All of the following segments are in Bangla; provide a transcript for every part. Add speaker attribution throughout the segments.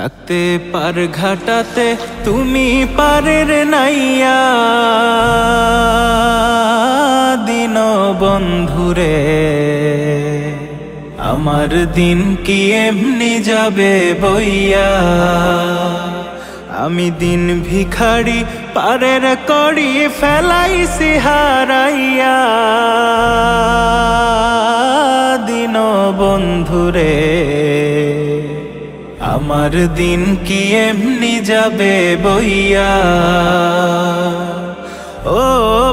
Speaker 1: থাকতে পার ঘাটাতে তুমি পারের নাইয়া দিন বন্ধুরে আমার দিন কি এমনি যাবে বইয়া আমি দিন ভিখারি পারের করি ফেলাইছি হারাইয়া দিন বন্ধুরে আমার দিন কি এমনি যাবে বইয়া ও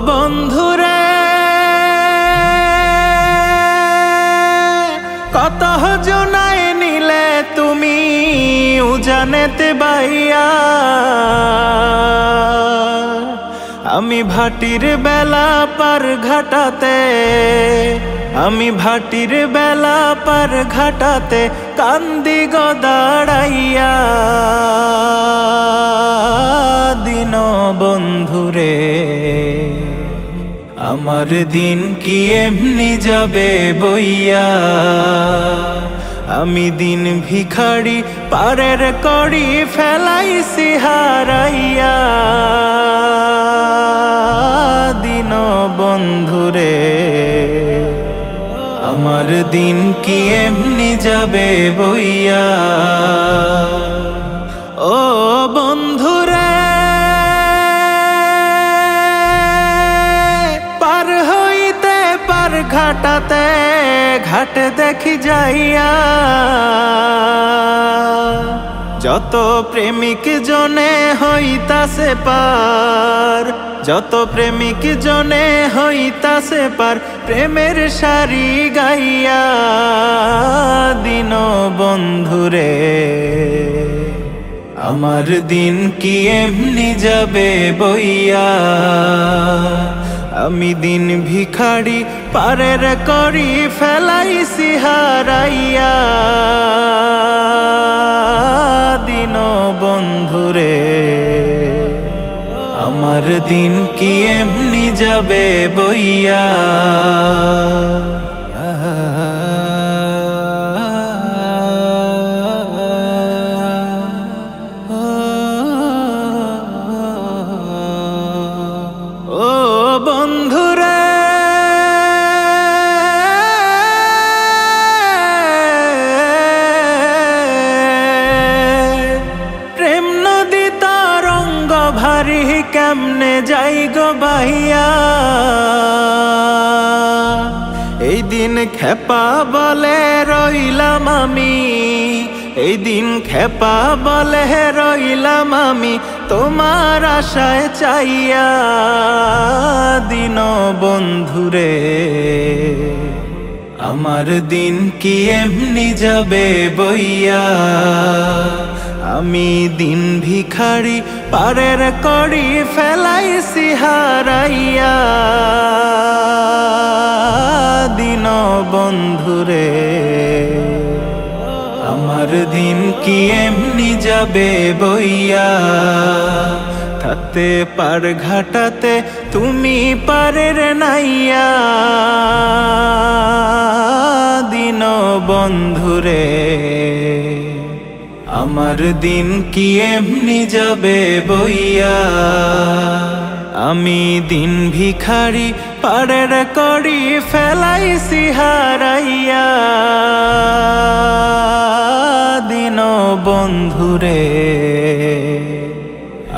Speaker 1: বন্ধুরে কত জনায় নিলে তুমি উজানেতে বাইয়া আমি ভাটির বেলা পার ঘাটাতে আমি ভাটির বেলা পার ঘাটাতে কান্দি গদাড়াইয়া দিন বন্ধুরে আমার দিন কি এমনি যাবে বইয়া আমি দিন ভিখারি পারের করি ফেলাইছি হারাইয়া দিন বন্ধুরে আমার দিন কি এমনি যাবে বইয়া ও বন্ধুরে পার হইতে পার ঘাটাতে ঘাটে দেখি যাইয়া যত প্রেমিক জনে হইতাছে পার যত প্রেমিক জনে হইতাছে পার প্রেমের সারি গাইয়া দিন বন্ধুরে আমার দিন কি এমনি যাবে বইয়া আমি দিন ভিখারি পারের করি ফেলাইছি হারাইয়া দিন বন্ধুরে আমার দিন কি এমনি যাবে বইয়া ও বন্ধুরে প্রেম নদী তরঙ্গ ভারী কেমনে যাই গো বাহিয়া এই দিন খেপা বলে রইলাম আমি এই দিন খেপা বলে রইলাম আমি তোমার আশায় চাইয়া দিন বন্ধুরে আমার দিন কি এমনি যাবে বইয়া আমি দিন ভিখারি পারের করি ফেলাইছি হারাইয়া দিন বন্ধুরে আমার দিন কি এমনি যাবে বইয়া থাকতে পার ঘাটাতে তুমি পারের নাইয়া দিন বন্ধুরে আমার দিন কি এমনি যাবে বইয়া আমি দিন ভিখারি পারের করি ফেলাইছি হারাইয়া দিন বন্ধুরে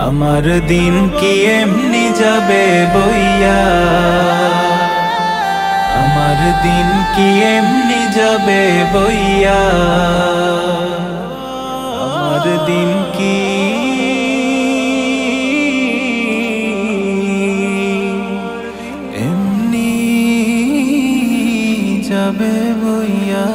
Speaker 1: আমার দিন কি এমনি যাবে বইয়া আমার দিন কি এমনি যাবে বইয়া আমার দিন কি এমনি যাবে বইয়া।